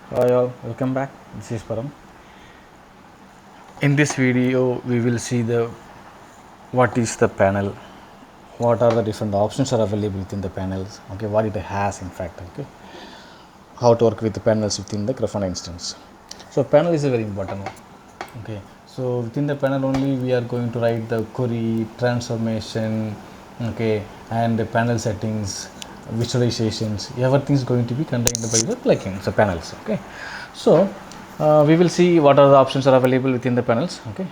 Hi all, welcome back. This is Param. In this video, we will see the what is the panel, what are the different options are available within the panels. Okay, what it has in fact. Okay, how to work with the panels within the Grafana instance. So panel is a very important one. Okay, so within the panel only we are going to write the query, transformation, okay, and the panel settings, visualizations. Everything is going to be contained by the plugins, the panels. Okay, so we will see what are the options are available within the panels. Okay,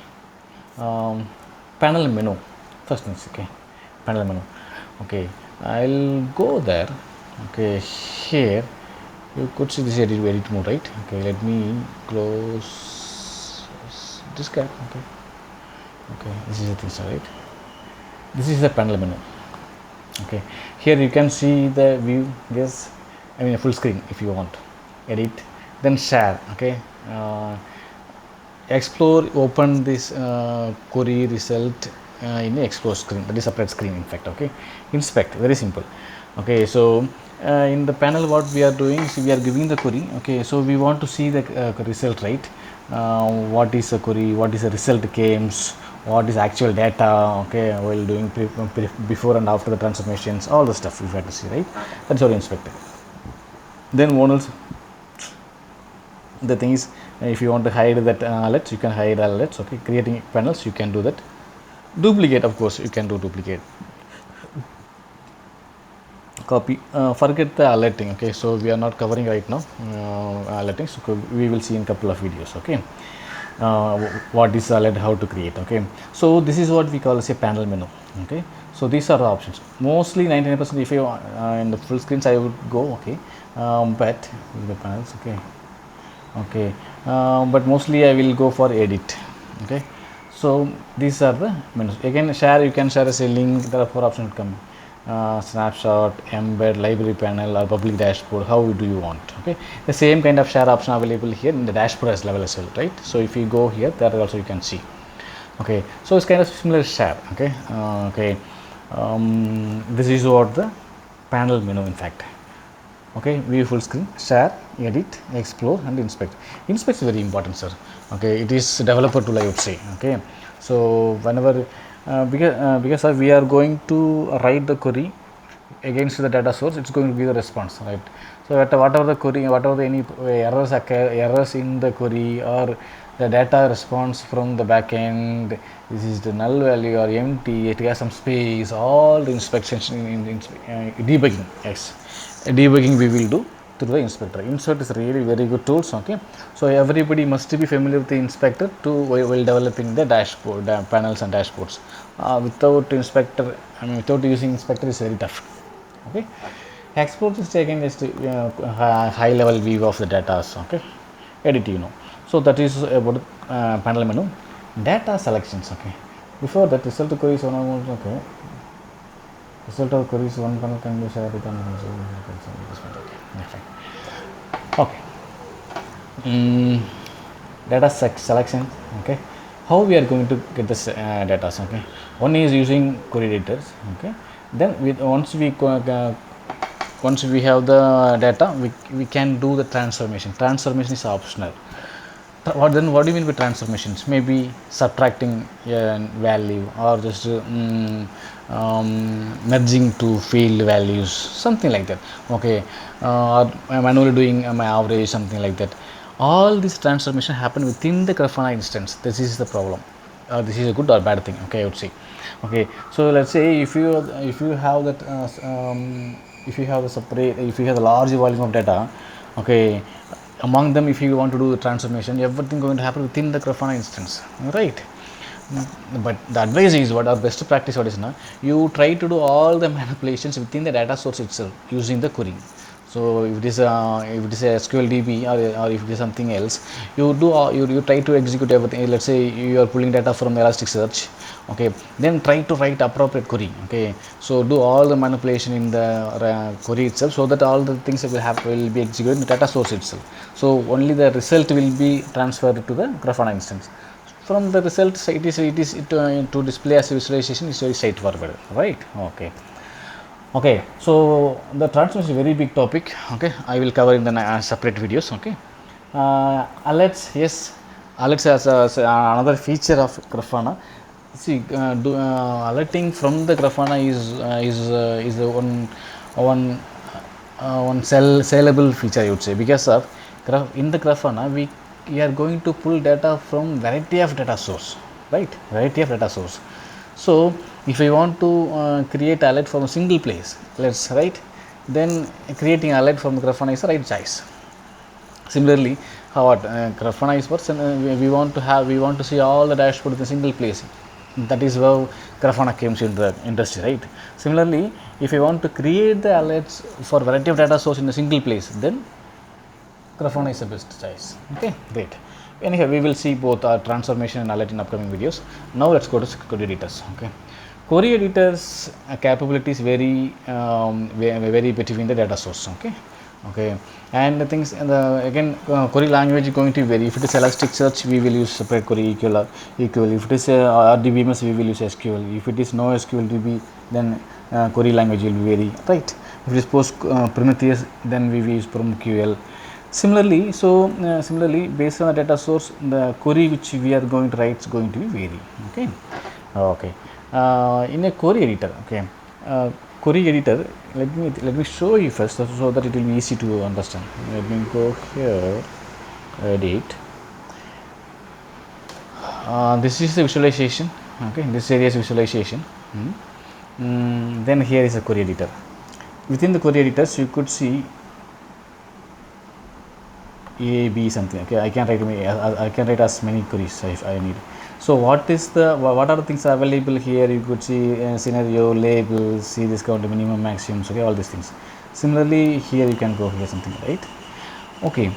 um, panel menu. First things, okay, panel menu. Okay, I'll go there. Okay, here you could see this edit mode, right? Okay, let me close this guy. Okay, okay, this is the thing, right? This is the panel menu. Okay, here you can see the view. Yes, I mean a full screen if you want. Edit, then share. Okay, explore. Open this query result in the explore screen. That is separate screen in fact. Okay, inspect. Very simple. Okay, so in the panel what we are doing is we are giving the query. Okay, so we want to see the result, right? What is the query, what is the result comes, what is actual data, okay, while doing before and after the transformations, all the stuff we have to see, right? That's our inspector. Then one else, the thing is, if you want to hide that alerts, you can hide alerts. Okay, creating panels, you can do that. Duplicate, of course, you can do duplicate. Copy, forget the alerting. Okay, so we are not covering right now alerting, so we will see in couple of videos. Okay, uh, what is alert, how to create. Okay, so this is what we call as a panel menu. Okay, so these are the options. Mostly 99% if you in the full screens I would go. Okay, but the panels. Okay, okay, but mostly I will go for edit. Okay, so these are the menus. Again, share, you can share as a link. There are four options come: snapshot, embed, library panel, or public dashboard. How do you want? Okay, the same kind of share option available here in the dashboard as level as well, right? So if you go here, there also you can see. Okay, so it's kind of similar share. Okay, okay, this is what the panel menu in fact. Okay, view full screen, share, edit, explore, and inspect. Inspect is very important, sir. Okay, it is developer tool, I would say. Okay, so whenever because we are going to write the query against the data source, it's going to be the response, right? So whatever the query, whatever the any errors occur, errors in the query, or the data response from the backend, this is the null value or empty, it has some space, all the inspections in debugging. Yes, debugging we will do through the inspector. Insert is really very good tools. Okay, so everybody must be familiar with the inspector to while developing the dashboard panels and dashboards. Without inspector, I mean without using inspector is very tough. Okay, export is taking just high level view of the data. Okay, edit, so that is about panel menu. Data selections. Okay, before that result query is one. Okay, result of queries one panel can be shared with another. Okay, fine. Okay, data selection. Okay, how we are going to get this data? Okay, one is using query editors. Okay, then once we have the data, we can do the transformation. Transformation is optional. What do you mean by transformations? Maybe subtracting a value, or just merging to field values, something like that. Okay, or manually doing my average, something like that. All this transformation happen within the Grafana instance. This is the problem. This is a good or bad thing. Okay, I would say. Okay, so let's say if you have that if you have the separate, if you have a large volume of data. Okay, among them, if you want to do the transformation, everything going to happen within the Grafana instance, right? But the advice is, what our best practice what is now, you try to do all the manipulations within the data source itself using the query. So if it is a SQL DB, or if it is something else, you try to execute everything. Let's say you are pulling data from Elasticsearch. Okay, then try to write appropriate query. Okay, so do all the manipulation in the query itself, so that all the things will be executed in the data source itself. So only the result will be transferred to the Grafana instance. From the results, to display as a visualization is very straightforward, right? Okay. Okay, so the transformation is a very big topic. Okay, I will cover in the separate videos. Okay, Alerts, yes, alerts as another feature of Grafana. See, alerting from the Grafana is one sellable feature, I would say, because of in the Grafana we are going to pull data from variety of data source, right? Variety of data source. So if I want to create alert from a single place, let's right, then creating alert from Grafana is the right choice. Similarly, how what Grafana is what we want to see all the dashboard in a single place. That is how Grafana came into the industry, right? Similarly, if you want to create the alerts for variety of data source in a single place, then Grafana is the best choice. Okay, great. Anyhow, we will see both transformation and alert in upcoming videos. Now let's go to code editors. Okay, query editors capabilities vary between the data source. Okay, and the things and again query language is going to vary. If it is Elasticsearch, we will use separate query equal. If it is RDBMS, we will use SQL. If it is no SQL DB, then query language will vary, right? If it is post Prometheus, then we will use PromQL. Similarly, based on the data source, the query which we are going to write is going to be vary. Okay. In a query editor, query editor. Let me show you first, so that it will be easy to understand. Let me go here, edit. This is the visualization. Okay, this area is visualization. Then here is a query editor. Within the query editors, you could see A, B something. Okay, I can write as many queries if I need. So what are the things available here? You could see scenario, labels, see discount, minimum, maximums. Okay, all these things. Similarly, here you can go here something, right? Okay,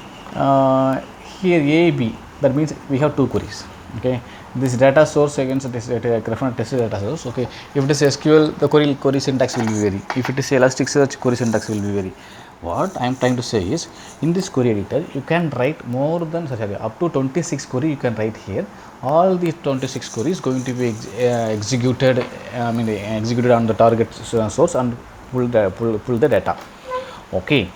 here A, B. That means we have two queries. Okay, this data source against this Grafana test data source. Okay, if it is SQL, the query syntax will be vary. If it is Elasticsearch, query syntax will be vary. What I am trying to say is, in this query editor, you can write more than up to 26 query you can write here. All these 26 queries going to be executed. Executed on the target source and pull the data. Okay,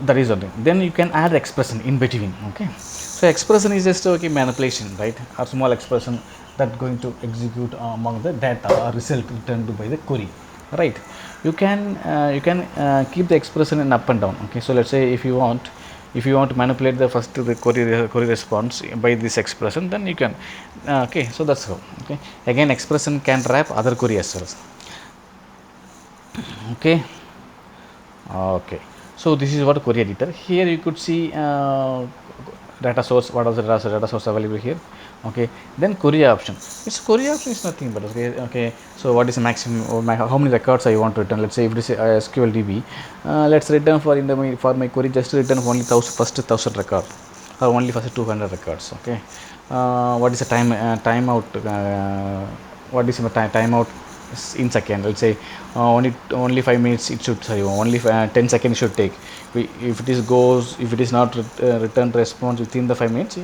that is one thing. Then you can add expression in between. Okay, so expression is just manipulation, right? A small expression that going to execute among the data or result returned by the query, right? You can keep the expression in up and down. Okay, so let's say if you want to manipulate the first the query response by this expression, then you can okay, so that's how. Okay, again expression can wrap other query as well. Okay, so this is what query editor. Here you could see data source. What are the data source available here? Okay, then query option. Its query option is nothing but okay. So what is the maximum or how many records I want to return? Let's say if it is SQL DB, let's return for my query just to return only first 1000 record or only first 200 records. Okay, what is the timeout? What is the timeout in second? Let's say only 5 minutes it should, sorry, only 10 seconds should take. If it is not returned response within the 5 minutes,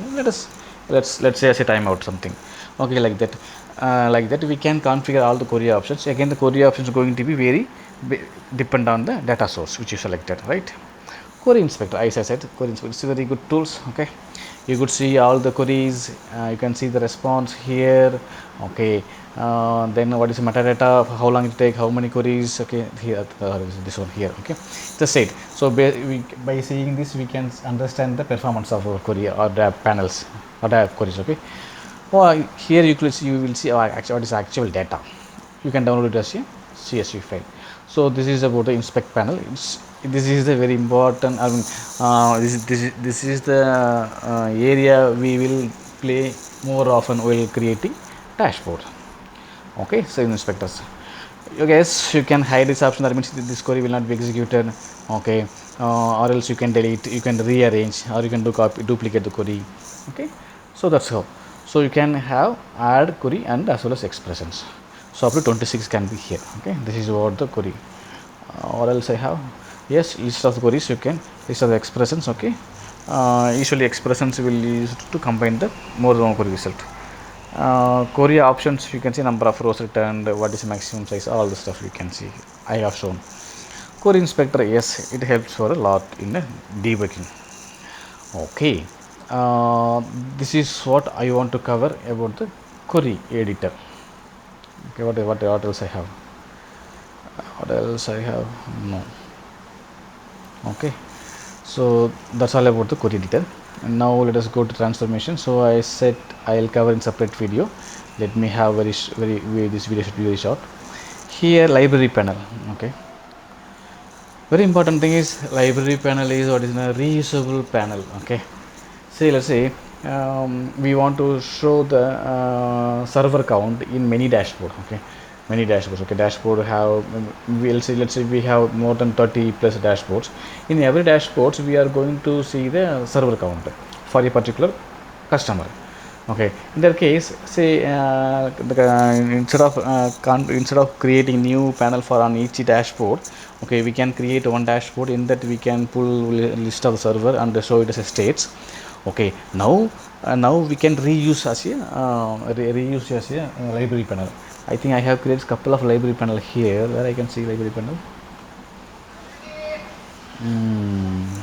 let's say as a timeout something. Okay, like that we can configure all the query options. Again, the query options are going to be very depend on the data source which you selected, right? Query inspector, as I said, query inspector is very good tools. Okay, you could see all the queries, you can see the response here. Okay, then what is the metadata, how long it take, how many queries. Okay, here this one here. Okay, just said. So by seeing this we can understand the performance of our query or the panels or the queries. Okay, here you will see what is actual data. You can download it as a CSV file. So this is about the inspect panel. This is the very important. This is the area we will play more often while creating dashboard. Okay, so inspectors. Yes, you can hide this option. That means this query will not be executed. Okay, or else you can delete, you can rearrange, or you can duplicate the query. Okay, so that's how. So you can have add query and as well as expressions. So up to 26 can be here. Okay, this is what the query. Or else I have, yes, list of the queries, you can list of the expressions. Okay, usually expressions will use to combine the more than one query result. Query options, you can see number of rows returned, what is the maximum size, all the stuff you can see I have shown. Query inspector, yes, it helps for a lot in debugging. Okay, this is what I want to cover about the query editor. Okay, what else I have? What else I have? No. Okay, so that's all about the query editor. And now let us go to transformation. So I said I'll cover in separate video. Let me have this video should be very short. Here library panel. Okay, very important thing is library panel is what is a reusable panel. Okay, see, let's say we want to show the server count in many dashboard. Okay, many dashboards. Okay, dashboard have, let's say we have more than 30 plus dashboards. In every dashboards we are going to see the server count for a particular customer. Okay, in that case, say instead of creating new panel for on each dashboard, okay, we can create one dashboard. In that we can pull list of the server and show it as a states. Okay, now we can reuse as a library panel. I think I have created a couple of library panel here where I can see library panel.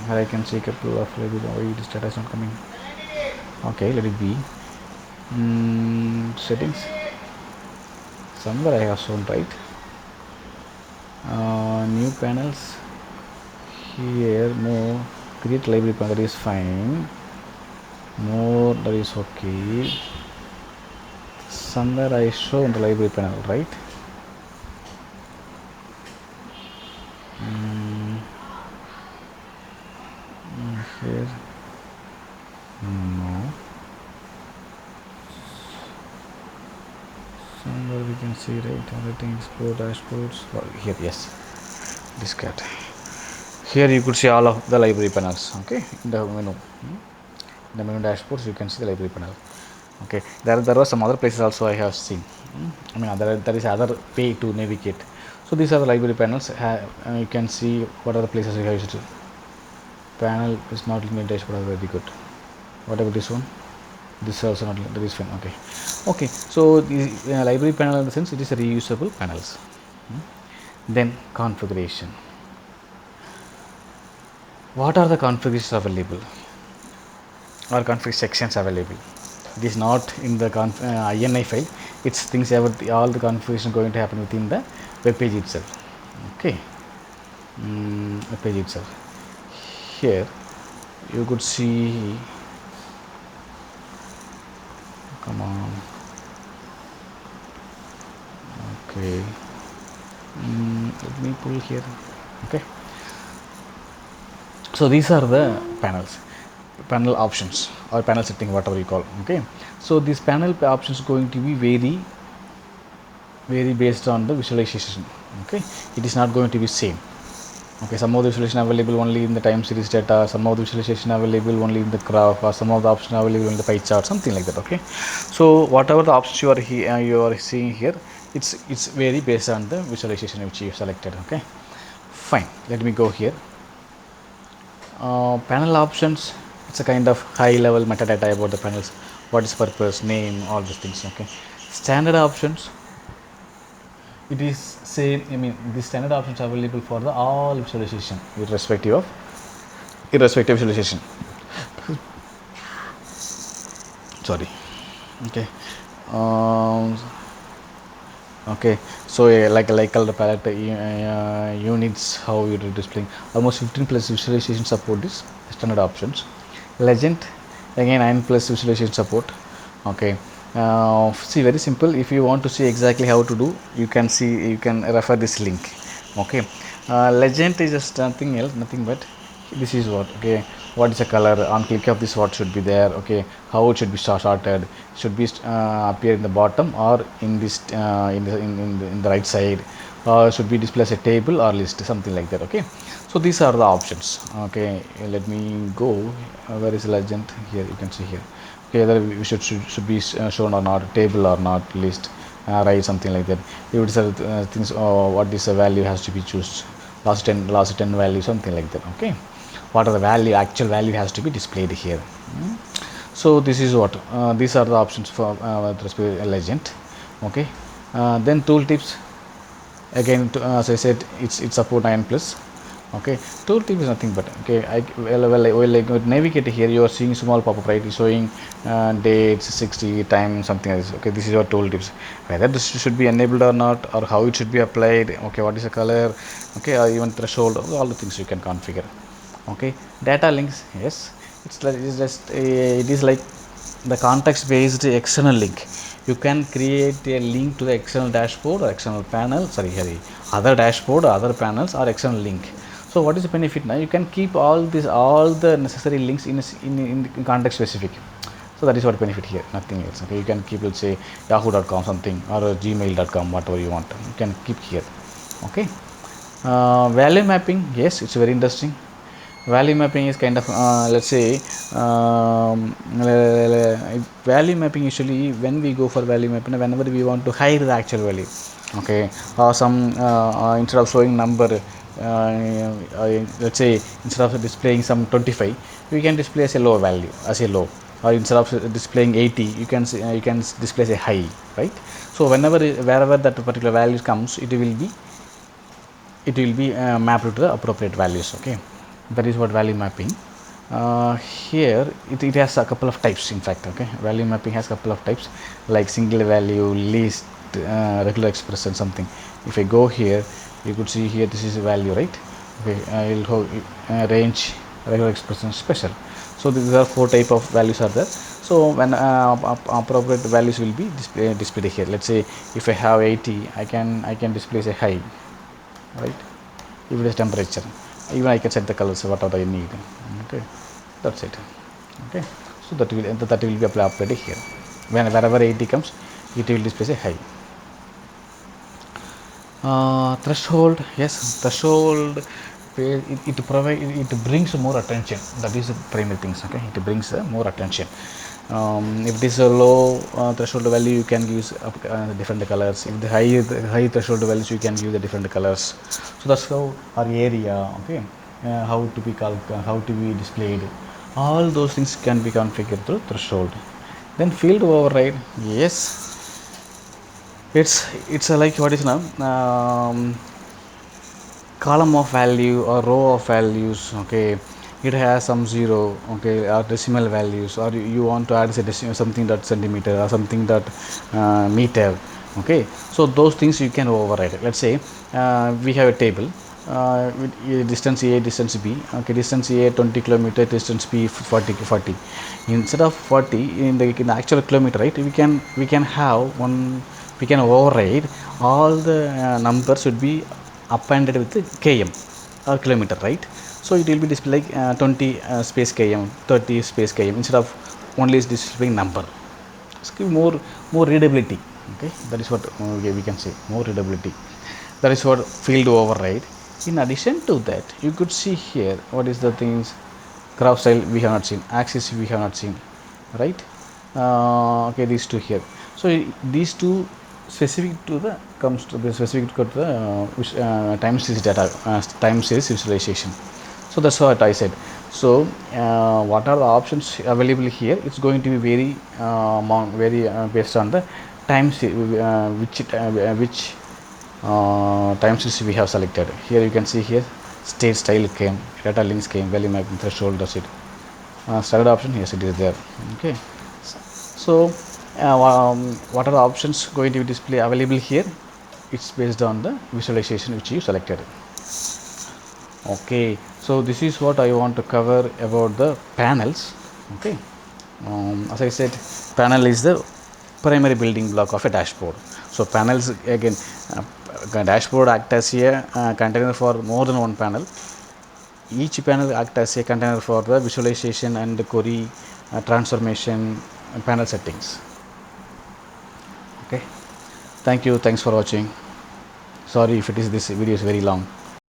Where I can see a couple of library. Why this data is not coming? Okay, let it be. Settings. Somewhere I have shown, right? New panels. Here, more. Create library panel, that is fine. More, that is okay. Somewhere I show the library panel, right? Here, no. Somewhere we can see, right? Everything, explore dashboards. Here, yes, this cat. Here you could see all of the library panels. Okay, in the menu. In the menu dashboards you can see the library panel. Okay, there were some other places also I have seen. I mean, there is other way to navigate. So these are the library panels. You can see what are the places you have used. Panel is not in the dashboard. Very good. What about this one? This is also not. That is fine. Okay. Okay. So the library panel, in the sense, it is a reusable panels. Then configuration. What are the configurations available? Or config sections available? It is not in the INI file. It's things about all the configuration going to happen within the web page itself. Okay, web page itself. Here you could see. Come on. Okay. Let me pull here. Okay. So these are the panel options or panel setting, whatever you call. Okay, so this panel options going to be vary based on the visualization. Okay, it is not going to be same. Okay, some of the visualization available only in the time series data, some of the visualization available only in the graph, or some of the options available in the pie chart, something like that. Okay, so whatever the options you are seeing here, it's vary based on the visualization which you selected. Okay, fine. Let me go here. Panel options, it's a kind of high level metadata about the panels, what is purpose, name, all these things. Okay, standard options, it is same. I mean, the standard options are available for the all visualization irrespective visualization. Sorry. Okay. Okay, so like color palette units, how you are displaying almost 15 plus visualization support is standard options. Legend, again 9 plus visualization support. Okay, see, very simple. If you want to see exactly how to do, you can refer this link. Okay, legend is just nothing else, nothing but this is what. Okay, what is the color, on click of this what should be there. Okay, how it should be sorted, should be appear in the bottom or in this in the right side, or should be displayed as a table or list, something like that. Okay, so these are the options. Okay, let me go. Where is legend? Here you can see here. Okay, whether we should be shown or not, table or not, list, right, something like that. You would say things, what is the value has to be choose, last 10 value, something like that. Okay, what are the value, actual value has to be displayed here. So this is what these are the options for with respect to legend. Okay, then tooltips, again as I said, it's support 9 plus. Okay, tooltip is nothing but okay. Well, navigate here. You are seeing small pop-up, right? Showing dates, 60 time, something like this. Okay, this is your tooltips. Whether this should be enabled or not, or how it should be applied. Okay, what is the color? Okay, or even threshold. All the things you can configure. Okay, data links. Yes, it's just it is like the context-based external link. You can create a link to the external dashboard or external panel. Sorry, other dashboard, other panels, or external link. So what is the benefit now? You can keep all the necessary links in context specific. So that is what benefit here, nothing else. Okay, you can keep, let's say, yahoo.com something, or gmail.com, whatever you want. You can keep here. Okay. Value mapping, yes, it's very interesting. Value mapping is kind of let's say value mapping. Usually when we go for value mapping, whenever we want to hide the actual value, okay, or some instead of showing number, let's say instead of displaying some 25, we can display as a low value, as a low, or instead of displaying 80, you can display as a high, right? So wherever that particular value comes, it will be mapped to the appropriate values. Okay, that is what value mapping. Here it has a couple of types, in fact. Okay, value mapping has a couple of types, like single value, list, regular expression, something. If I go here, you could see here this is a value, right? Okay, I will go range, regular expression, special. So these are 4 type of values are there. So when appropriate values will be displayed here. Let's say if I have 80, I can display a high, right? If it is temperature, even I can set the colors whatever I need. Okay, that's it. Okay, so that will be applied here. Wherever 80 comes, it will display a high. Threshold, yes, threshold. It brings more attention. That is the primary things. Okay, it brings more attention. If it is a low threshold value, you can use different colors. If the high threshold values, you can use the different colors. So that's how our area. Okay, how to be how to be displayed. All those things can be configured through threshold. Then field override. Yes, it's a like what is now column of value or row of values. Okay, it has some zero, okay, or decimal values, or you want to add a decimal, something that centimeter or something that meter. Okay, so those things you can override. Let's say we have a table with distance a, distance b. Okay, distance a 20 kilometer, distance b 40. Instead of 40 in the actual kilometer, right, we can have one, we can override all the numbers should be appended with km or kilometer, right? So it will be displayed like 20 space km, 30 space km, instead of only displaying number. It's give more readability. Okay, that is what we can say, more readability. That is what field override. In addition to that, you could see here what is the things. Graph style we have not seen, axis we have not seen, right? Okay, these two here. So these two specific to the comes to the specific to the time series data, time series visualization. So that's what I said. So what are the options available here? It's going to be very based on the time which time series we have selected. Here you can see here state style came, data links came, value mapping, threshold, that's it. Standard option, yes, it is there. Okay, so what are the options going to be display available here? It's based on the visualization which you selected. Okay, so this is what I want to cover about the panels. Okay, as I said, panel is the primary building block of a dashboard. So panels again, dashboard act as a container for more than one panel. Each panel act as a container for the visualization and the query transformation and panel settings. Okay, thank you, thanks for watching. Sorry if this video is very long.